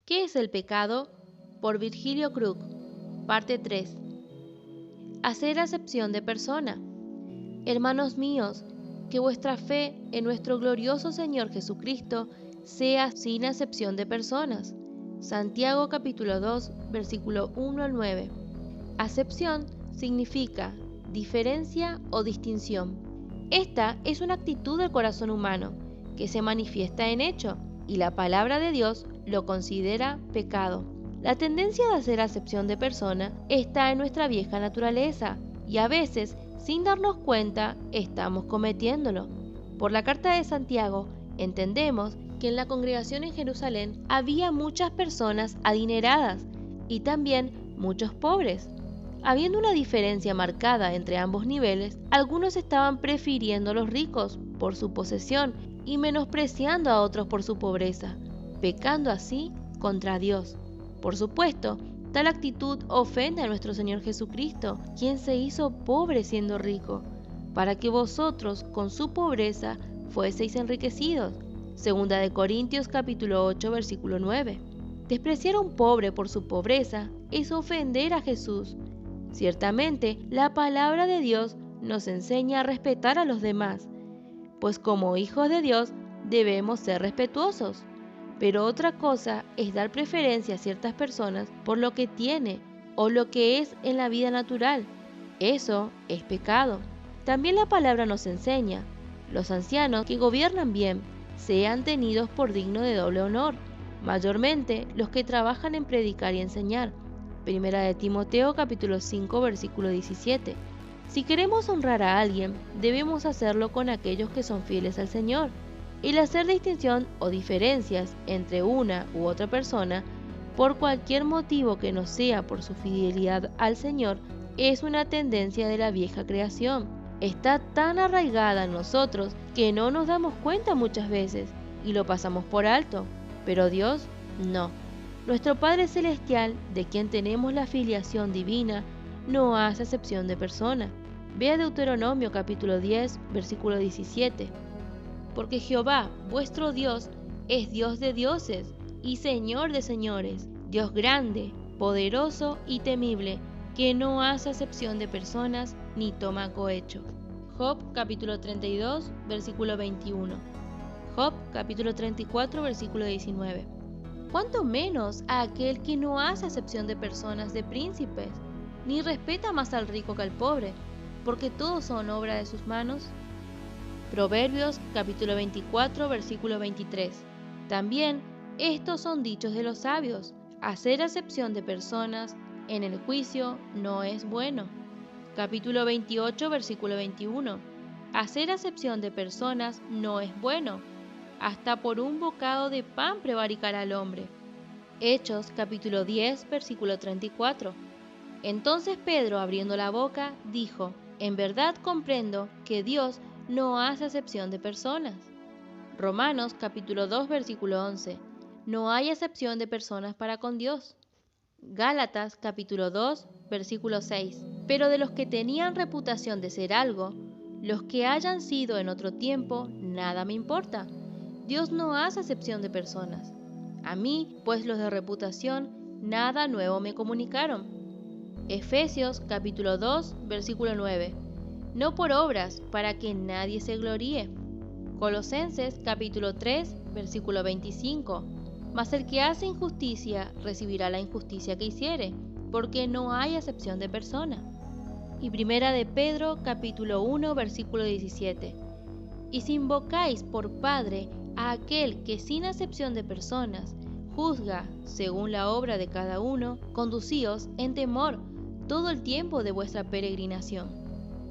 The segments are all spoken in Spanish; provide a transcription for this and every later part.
¿Qué es el pecado? Por Virgilio Krug, parte 3. Hacer acepción de persona. Hermanos míos, que vuestra fe en nuestro glorioso Señor Jesucristo sea sin acepción de personas. Santiago capítulo 2, versículo 1 al 9. Acepción significa diferencia o distinción. Esta es una actitud del corazón humano que se manifiesta en hecho, y la palabra de Dios lo considera pecado. La tendencia de hacer acepción de persona está en nuestra vieja naturaleza y a veces, sin darnos cuenta, estamos cometiéndolo. Por la carta de Santiago, entendemos que en la congregación en Jerusalén había muchas personas adineradas y también muchos pobres. Habiendo una diferencia marcada entre ambos niveles, algunos estaban prefiriendo a los ricos por su posesión y menospreciando a otros por su pobreza, pecando así contra Dios. Por supuesto, tal actitud ofende a nuestro Señor Jesucristo, quien se hizo pobre siendo rico, para que vosotros con su pobreza fueseis enriquecidos. Segunda de Corintios capítulo 8 versículo 9. Despreciar a un pobre por su pobreza es ofender a Jesús. Ciertamente, la palabra de Dios nos enseña a respetar a los demás, pues como hijos de Dios debemos ser respetuosos. Pero otra cosa es dar preferencia a ciertas personas por lo que tiene o lo que es en la vida natural. Eso es pecado. También la palabra nos enseña: los ancianos que gobiernan bien sean tenidos por digno de doble honor, mayormente los que trabajan en predicar y enseñar. Primera de Timoteo capítulo 5 versículo 17. Si queremos honrar a alguien, debemos hacerlo con aquellos que son fieles al Señor. El hacer distinción o diferencias entre una u otra persona, por cualquier motivo que no sea por su fidelidad al Señor, es una tendencia de la vieja creación. Está tan arraigada en nosotros que no nos damos cuenta muchas veces y lo pasamos por alto, pero Dios no. Nuestro Padre Celestial, de quien tenemos la filiación divina, no hace acepción de persona. Vea Deuteronomio capítulo 10, versículo 17. Porque Jehová, vuestro Dios, es Dios de dioses y Señor de señores, Dios grande, poderoso y temible, que no hace acepción de personas ni toma cohecho. Job capítulo 32, versículo 21. Job capítulo 34, versículo 19. ¿Cuánto menos a aquel que no hace acepción de personas, de príncipes, ni respeta más al rico que al pobre, porque todos son obra de sus manos? Proverbios capítulo 24 versículo 23. También estos son dichos de los sabios: hacer acepción de personas en el juicio no es bueno. Capítulo 28 versículo 21. Hacer acepción de personas no es bueno. Hasta por un bocado de pan prevaricará el hombre. Hechos capítulo 10 versículo 34. Entonces Pedro, abriendo la boca, dijo: en verdad comprendo que Dios no hace acepción de personas. Romanos capítulo 2 versículo 11. No hay acepción de personas para con Dios. Gálatas capítulo 2 versículo 6. Pero de los que tenían reputación de ser algo, los que hayan sido en otro tiempo, nada me importa. Dios no hace acepción de personas. A mí, pues los de reputación, nada nuevo me comunicaron. Efesios capítulo 2 versículo 9. No por obras, para que nadie se gloríe. Colosenses capítulo 3 versículo 25. Mas el que hace injusticia recibirá la injusticia que hiciere, porque no hay acepción de persona. Y primera de Pedro capítulo 1 versículo 17. Y si invocáis por Padre a aquel que sin acepción de personas juzga según la obra de cada uno, conducíos en temor todo el tiempo de vuestra peregrinación.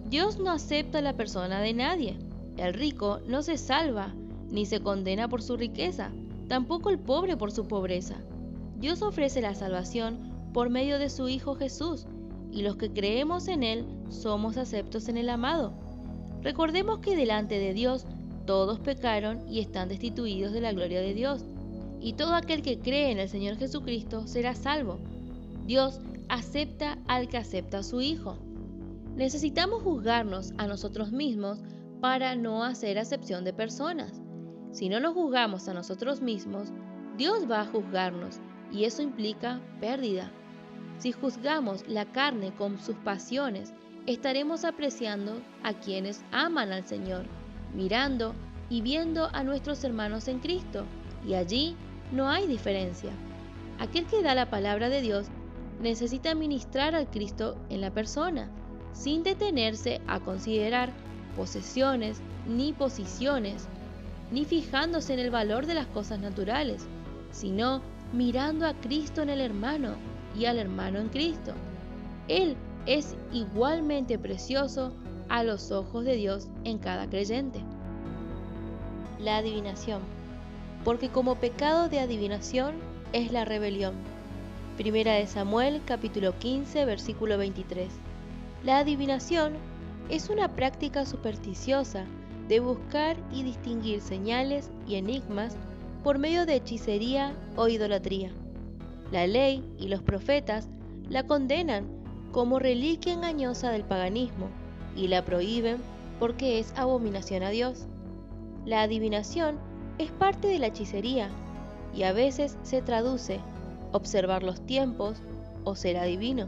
Dios no acepta la persona de nadie. El rico no se salva ni se condena por su riqueza, tampoco el pobre por su pobreza. Dios ofrece la salvación por medio de su Hijo Jesús, y los que creemos en Él somos aceptos en el amado. Recordemos que delante de Dios todos pecaron y están destituidos de la gloria de Dios, y todo aquel que cree en el Señor Jesucristo será salvo. Dios acepta al que acepta a su Hijo. Necesitamos juzgarnos a nosotros mismos para no hacer acepción de personas. Si no nos juzgamos a nosotros mismos, Dios va a juzgarnos, y eso implica pérdida. Si juzgamos la carne con sus pasiones, estaremos apreciando a quienes aman al Señor, mirando y viendo a nuestros hermanos en Cristo, y allí no hay diferencia. Aquel que da la palabra de Dios necesita ministrar al Cristo en la persona, sin detenerse a considerar posesiones ni posiciones, ni fijándose en el valor de las cosas naturales, sino mirando a Cristo en el hermano y al hermano en Cristo. Él es igualmente precioso a los ojos de Dios en cada creyente. La adivinación, porque como pecado de adivinación es la rebelión. Primera de Samuel, capítulo 15, versículo 23. La adivinación es una práctica supersticiosa de buscar y distinguir señales y enigmas por medio de hechicería o idolatría. La ley y los profetas la condenan como reliquia engañosa del paganismo y la prohíben porque es abominación a Dios. La adivinación es parte de la hechicería y a veces se traduce observar los tiempos o ser adivino.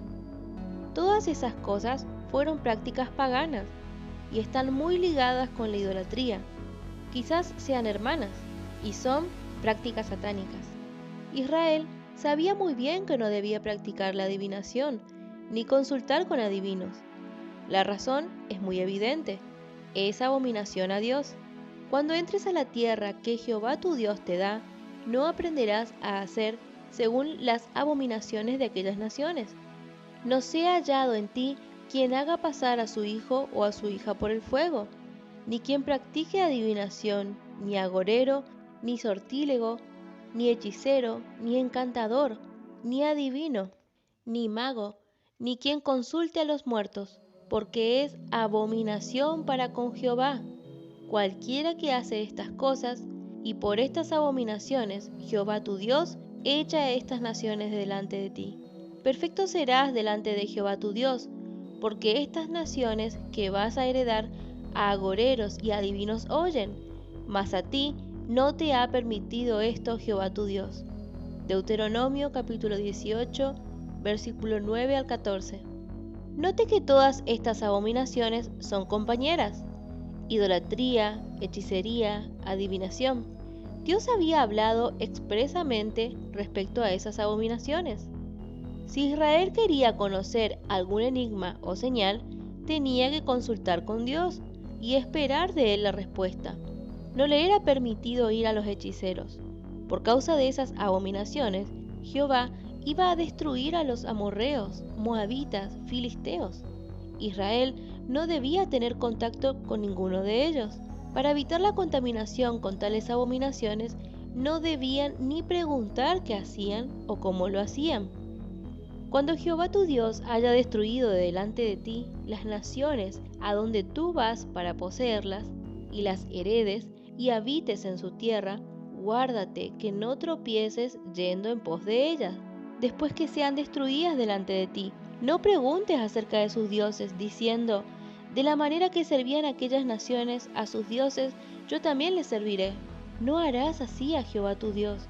Todas esas cosas fueron prácticas paganas y están muy ligadas con la idolatría. Quizás sean hermanas y son prácticas satánicas. Israel sabía muy bien que no debía practicar la adivinación ni consultar con adivinos. La razón es muy evidente: es abominación a Dios. Cuando entres a la tierra que Jehová tu Dios te da, no aprenderás a hacer según las abominaciones de aquellas naciones. No sea hallado en ti quien haga pasar a su hijo o a su hija por el fuego, ni quien practique adivinación, ni agorero, ni sortílego, ni hechicero, ni encantador, ni adivino, ni mago, ni quien consulte a los muertos, porque es abominación para con Jehová. Cualquiera que hace estas cosas, y por estas abominaciones Jehová tu Dios echa a estas naciones delante de ti. Perfecto serás delante de Jehová tu Dios, porque estas naciones que vas a heredar a agoreros y adivinos oyen, mas a ti no te ha permitido esto Jehová tu Dios. Deuteronomio capítulo 18, versículo 9 al 14. Note que todas estas abominaciones son compañeras: idolatría, hechicería, adivinación. Dios había hablado expresamente respecto a esas abominaciones. Si Israel quería conocer algún enigma o señal, tenía que consultar con Dios y esperar de él la respuesta. No le era permitido ir a los hechiceros. Por causa de esas abominaciones, Jehová iba a destruir a los amorreos, moabitas, filisteos. Israel no debía tener contacto con ninguno de ellos. Para evitar la contaminación con tales abominaciones, no debían ni preguntar qué hacían o cómo lo hacían. Cuando Jehová tu Dios haya destruido de delante de ti las naciones a donde tú vas para poseerlas, y las heredes y habites en su tierra, guárdate que no tropieces yendo en pos de ellas, después que sean destruidas delante de ti. No preguntes acerca de sus dioses, diciendo: de la manera que servían aquellas naciones a sus dioses, yo también les serviré. No harás así a Jehová tu Dios,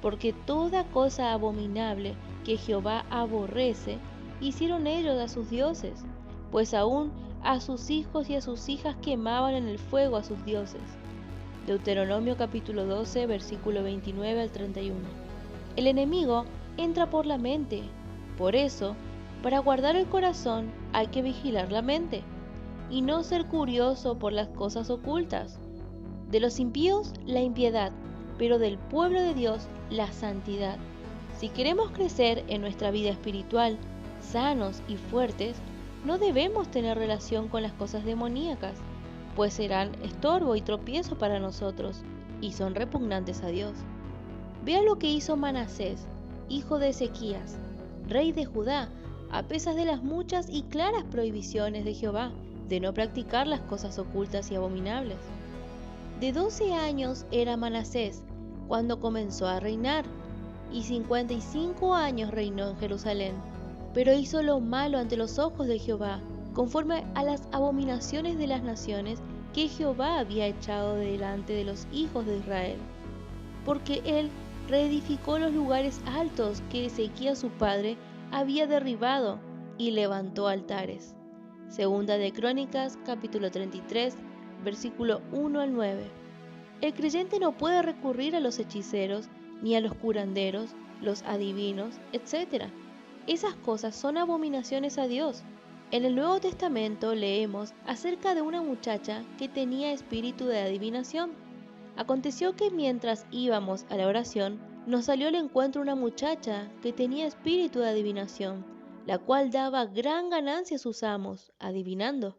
porque toda cosa abominable que Jehová aborrece, hicieron ellos a sus dioses, pues aún a sus hijos y a sus hijas quemaban en el fuego a sus dioses. Deuteronomio capítulo 12, versículo 29 al 31. El enemigo entra por la mente. Por eso, para guardar el corazón hay que vigilar la mente, y no ser curioso por las cosas ocultas. De los impíos la impiedad, pero del pueblo de Dios la santidad. Si queremos crecer en nuestra vida espiritual, sanos y fuertes, no debemos tener relación con las cosas demoníacas, pues serán estorbo y tropiezo para nosotros, y son repugnantes a Dios. Vea lo que hizo Manasés, hijo de Ezequías, rey de Judá, a pesar de las muchas y claras prohibiciones de Jehová, de no practicar las cosas ocultas y abominables. De 12 años era Manasés cuando comenzó a reinar, y 55 años reinó en Jerusalén. Pero hizo lo malo ante los ojos de Jehová, conforme a las abominaciones de las naciones que Jehová había echado delante de los hijos de Israel. Porque él reedificó los lugares altos que Ezequías su padre había derribado y levantó altares. Segunda de Crónicas, capítulo 33, versículo 1 al 9. El creyente no puede recurrir a los hechiceros, ni a los curanderos, los adivinos, etc. Esas cosas son abominaciones a Dios. En el Nuevo Testamento leemos acerca de una muchacha que tenía espíritu de adivinación. Aconteció que mientras íbamos a la oración, nos salió al encuentro una muchacha que tenía espíritu de adivinación, la cual daba gran ganancia a sus amos, adivinando.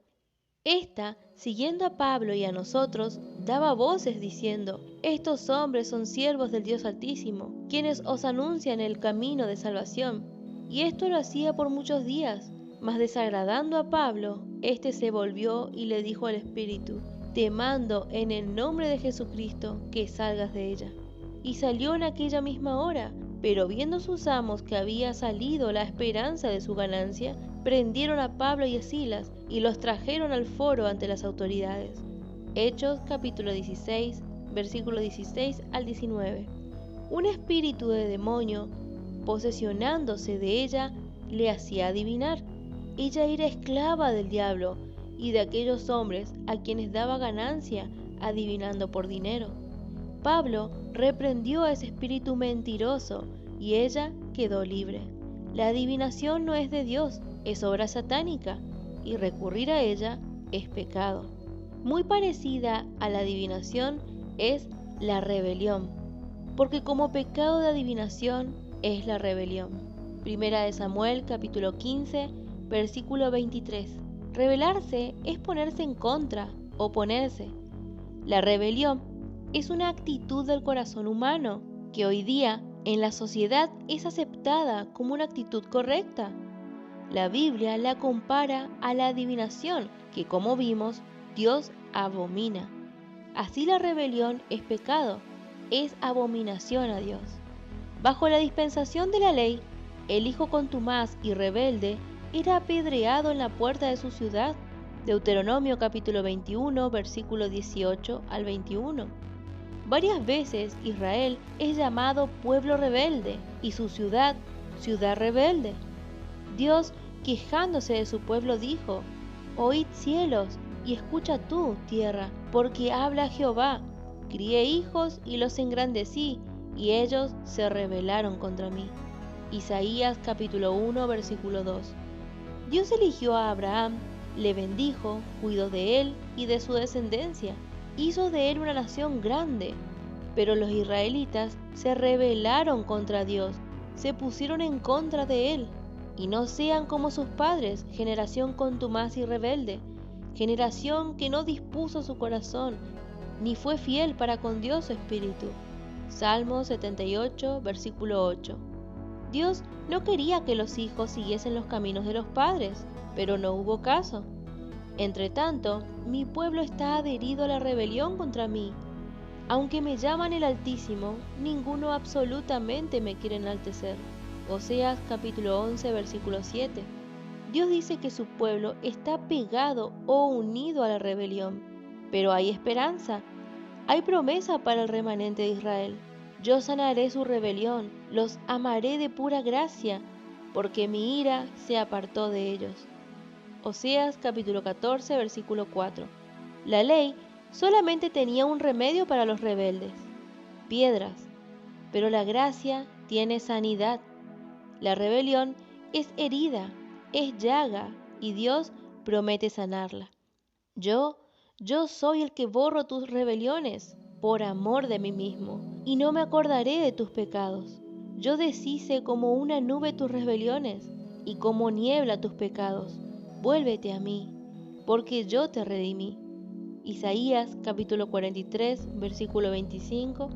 Esta, siguiendo a Pablo y a nosotros, daba voces diciendo: estos hombres son siervos del Dios Altísimo, quienes os anuncian el camino de salvación. Y esto lo hacía por muchos días. Mas desagradando a Pablo, éste se volvió y le dijo al espíritu: te mando en el nombre de Jesucristo que salgas de ella. Y salió en aquella misma hora, pero viendo sus amos que había salido la esperanza de su ganancia, prendieron a Pablo y a Silas y los trajeron al foro ante las autoridades. Hechos capítulo 16, versículo 16 al 19. Un espíritu de demonio, posesionándose de ella, le hacía adivinar. Ella era esclava del diablo y de aquellos hombres a quienes daba ganancia adivinando por dinero. Pablo reprendió a ese espíritu mentiroso y ella quedó libre. La adivinación no es de Dios, es obra satánica, y recurrir a ella es pecado. Muy parecida a la adivinación es la rebelión, porque como pecado de adivinación es la rebelión. Primera de Samuel capítulo 15, versículo 23. Rebelarse es ponerse en contra, oponerse. La rebelión es una actitud del corazón humano que hoy día en la sociedad es aceptada como una actitud correcta. La Biblia la compara a la adivinación, que como vimos, Dios abomina. Así la rebelión es pecado, es abominación a Dios. Bajo la dispensación de la ley, el hijo contumaz y rebelde era apedreado en la puerta de su ciudad. Deuteronomio capítulo 21, versículo 18 al 21. Varias veces Israel es llamado pueblo rebelde y su ciudad, ciudad rebelde. Dios, quejándose de su pueblo, dijo: oíd cielos y escucha tú, tierra, porque habla Jehová. Crié hijos y los engrandecí, y ellos se rebelaron contra mí. Isaías capítulo 1, versículo 2. Dios eligió a Abraham, le bendijo, cuidó de él y de su descendencia, hizo de él una nación grande. Pero los israelitas se rebelaron contra Dios, se pusieron en contra de él. Y no sean como sus padres, generación contumaz y rebelde, generación que no dispuso su corazón, ni fue fiel para con Dios su espíritu. Salmo 78, versículo 8. Dios no quería que los hijos siguiesen los caminos de los padres, pero no hubo caso. Entre tanto, mi pueblo está adherido a la rebelión contra mí. Aunque me llaman el Altísimo, ninguno absolutamente me quiere enaltecer. Oseas capítulo 11, versículo 7. Dios dice que su pueblo está pegado o unido a la rebelión, pero hay esperanza. Hay promesa para el remanente de Israel. Yo sanaré su rebelión, los amaré de pura gracia, porque mi ira se apartó de ellos. Oseas capítulo 14, versículo 4. La ley solamente tenía un remedio para los rebeldes: piedras, pero la gracia tiene sanidad. La rebelión es herida, es llaga, y Dios promete sanarla. Yo soy el que borro tus rebeliones por amor de mí mismo, y no me acordaré de tus pecados. Yo deshice como una nube tus rebeliones, y como niebla tus pecados. Vuélvete a mí, porque yo te redimí. Isaías capítulo 43, versículo 25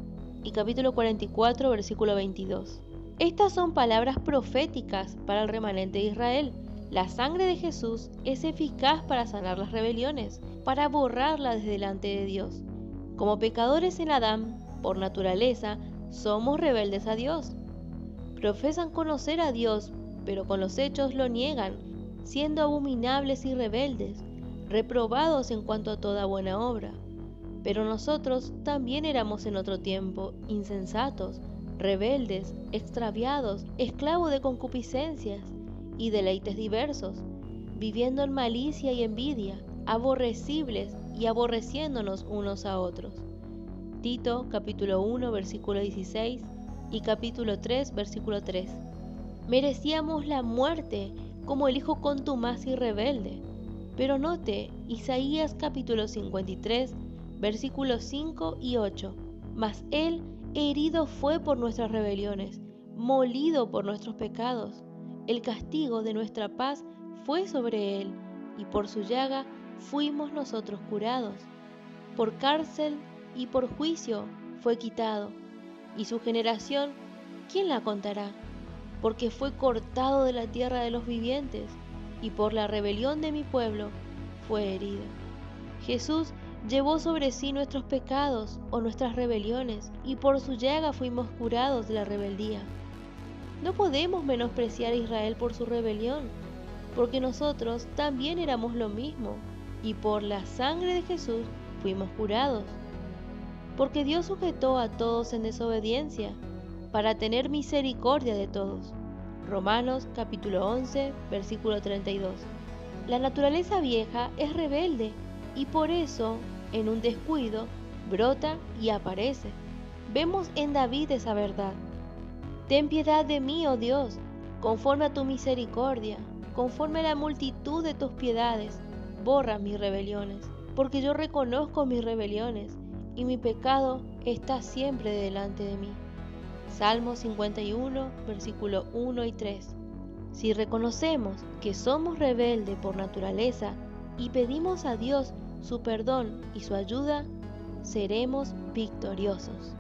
y capítulo 44, versículo 22. Estas son palabras proféticas para el remanente de Israel. La sangre de Jesús es eficaz para sanar las rebeliones, para borrarlas desde delante de Dios. Como pecadores en Adán, por naturaleza, somos rebeldes a Dios. Profesan conocer a Dios, pero con los hechos lo niegan, siendo abominables y rebeldes, reprobados en cuanto a toda buena obra. Pero nosotros también éramos en otro tiempo insensatos, rebeldes, extraviados, esclavos de concupiscencias y deleites diversos, viviendo en malicia y envidia, aborrecibles y aborreciéndonos unos a otros. Tito capítulo 1 versículo 16 y capítulo 3 versículo 3. Merecíamos la muerte como el hijo contumaz y rebelde. Pero note Isaías capítulo 53 versículos 5 y 8. Mas él herido fue por nuestras rebeliones, molido por nuestros pecados. El castigo de nuestra paz fue sobre él, y por su llaga fuimos nosotros curados. Por cárcel y por juicio fue quitado, y su generación, ¿quién la contará? Porque fue cortado de la tierra de los vivientes, y por la rebelión de mi pueblo fue herido. Jesús llevó sobre sí nuestros pecados o nuestras rebeliones, y por su llaga fuimos curados de la rebeldía. No podemos menospreciar a Israel por su rebelión, porque nosotros también éramos lo mismo, y por la sangre de Jesús fuimos curados. Porque Dios sujetó a todos en desobediencia, para tener misericordia de todos. Romanos capítulo 11, versículo 32. La naturaleza vieja es rebelde, y por eso, en un descuido, brota y aparece. Vemos en David esa verdad. Ten piedad de mí, oh Dios, conforme a tu misericordia, conforme a la multitud de tus piedades, borra mis rebeliones, porque yo reconozco mis rebeliones, y mi pecado está siempre delante de mí. Salmo 51, versículo 1 y 3. Si reconocemos que somos rebeldes por naturaleza y pedimos a Dios su perdón y su ayuda, seremos victoriosos.